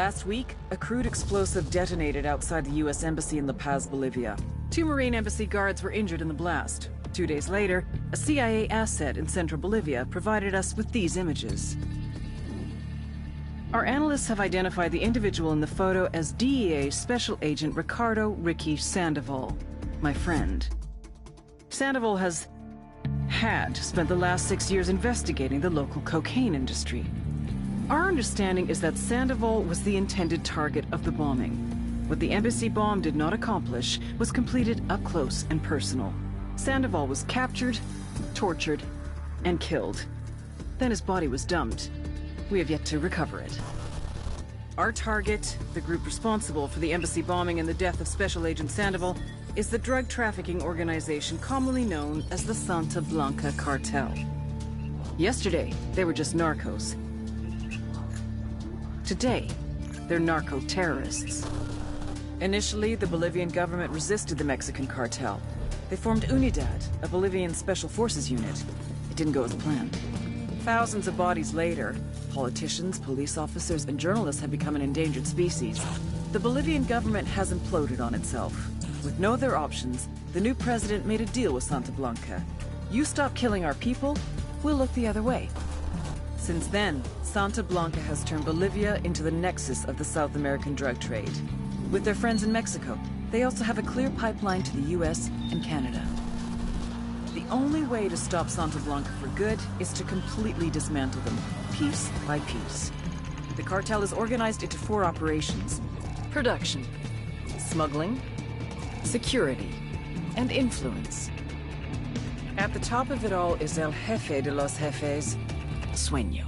Last week, a crude explosive detonated outside the U.S. Embassy in La Paz, Bolivia. 2 Marine Embassy guards were injured in the blast. 2 days later, a CIA asset in central Bolivia provided us with these images. Our analysts have identified the individual in the photo as DEA Special Agent Ricardo Ricky Sandoval, my friend. Sandoval had spent the last 6 years investigating the local cocaine industry. Our understanding is that Sandoval was the intended target of the bombing. What the embassy bomb did not accomplish was completed up close and personal. Sandoval was captured, tortured, and killed. Then his body was dumped. We have yet to recover it. Our target, the group responsible for the embassy bombing and the death of Special Agent Sandoval, is the drug trafficking organization commonly known as the Santa Blanca Cartel. Yesterday, they were just narcos. Today, they're narco-terrorists. Initially, the Bolivian government resisted the Mexican cartel. They formed Unidad, a Bolivian special forces unit. It didn't go as planned. Thousands of bodies later, politicians, police officers, and journalists have become an endangered species. The Bolivian government has imploded on itself. With no other options, the new president made a deal with Santa Blanca. You stop killing our people, we'll look the other way. Since then, Santa Blanca has turned Bolivia into the nexus of the South American drug trade. With their friends in Mexico, they also have a clear pipeline to the US and Canada. The only way to stop Santa Blanca for good is to completely dismantle them, piece by piece. The cartel is organized into 4 operations: production, smuggling, security, and influence. At the top of it all is El Jefe de los Jefes, Sueño.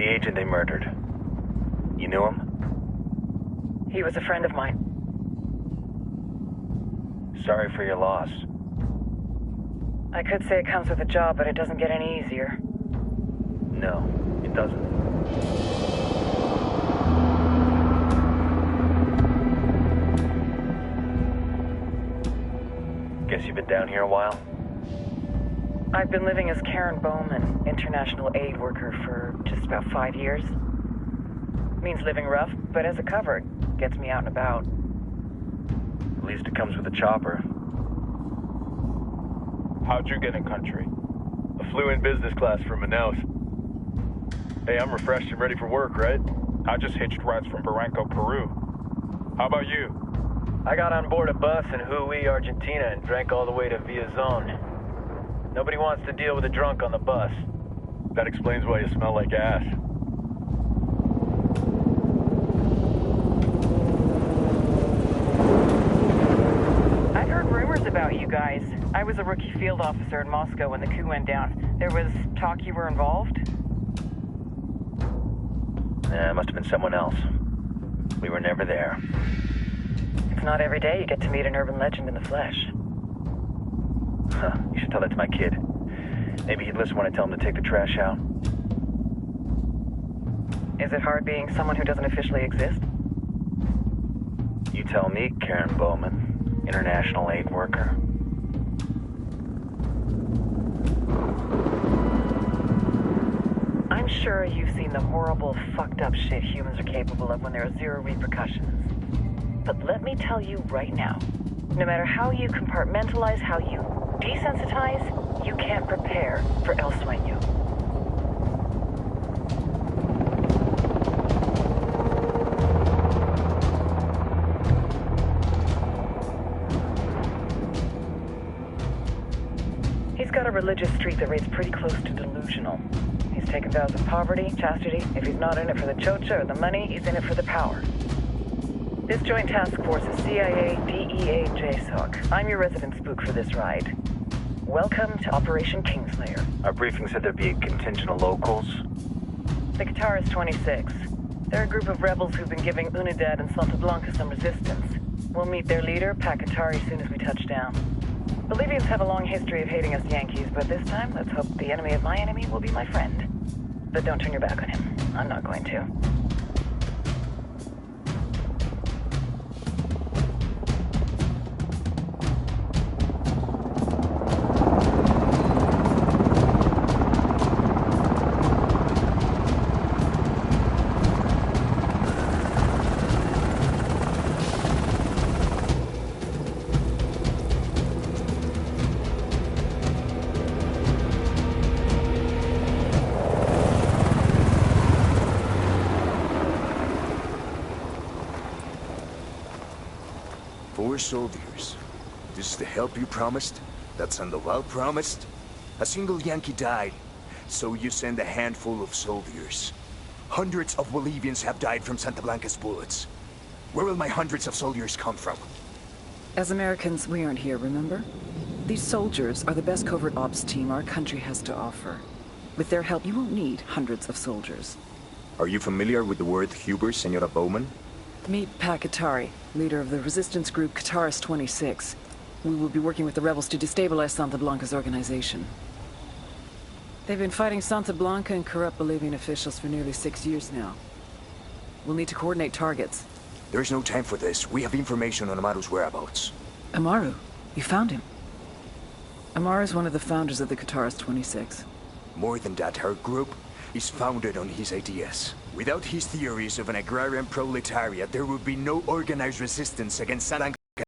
The agent they murdered. You knew him? He was a friend of mine. Sorry for your loss. I could say it comes with a job, but it doesn't get any easier. No, it doesn't. Guess you've been down here a while? I've been living as Karen Bowman, international aid worker, for just about 5 years. Means living rough, but as a cover, it gets me out and about. At least it comes with a chopper. How'd you get in country? I flew in business class from Manaus. Hey, I'm refreshed and ready for work, right? I just hitched rides from Barranco, Peru. How about you? I got on board a bus in Hui, Argentina, and drank all the way to Villazon. Nobody wants to deal with a drunk on the bus. That explains why you smell like ass. I've heard rumors about you guys. I was a rookie field officer in Moscow when the coup went down. There was talk you were involved? It must have been someone else. We were never there. It's not every day you get to meet an urban legend in the flesh. Huh, you should tell that to my kid. Maybe he'd listen when I tell him to take the trash out. Is it hard being someone who doesn't officially exist? You tell me, Karen Bowman, international aid worker. I'm sure you've seen the horrible, fucked up shit humans are capable of when there are zero repercussions. But let me tell you right now, no matter how you compartmentalize, how you desensitize, you can't prepare for El Sueño. He's got a religious streak that rates pretty close to delusional. He's taken vows of poverty, chastity. If he's not in it for the chocha or the money, he's in it for the power. This joint task force is CIA, DEA, JSOC. I'm your resident spook for this ride. Welcome to Operation Kingslayer. Our briefing said there'd be a contingent of locals. The Qatar is 26. They're a group of rebels who've been giving Unidad and Santa Blanca some resistance. We'll meet their leader, Pakatari, as soon as we touch down. Bolivians have a long history of hating us Yankees, but this time, let's hope the enemy of my enemy will be my friend. But don't turn your back on him. I'm not going to. Four soldiers. This is the help you promised? That Sandoval promised? A single Yankee died, so you send a handful of soldiers. Hundreds of Bolivians have died from Santa Blanca's bullets. Where will my hundreds of soldiers come from? As Americans, we aren't here, remember? These soldiers are the best covert ops team our country has to offer. With their help, you won't need hundreds of soldiers. Are you familiar with the word Huber, Senora Bowman? Meet Pakatari, leader of the resistance group Qatar's 26. We will be working with the rebels to destabilize Santa Blanca's organization. They've been fighting Santa Blanca and corrupt Bolivian officials for nearly 6 years now. We'll need to coordinate targets. There's no time for this. We have information on Amaru's whereabouts. Amaru? You found him? Amaru is one of the founders of the Qatar's 26. More than that, her group is founded on his ideas. Without his theories of an agrarian proletariat, there would be no organized resistance against Santa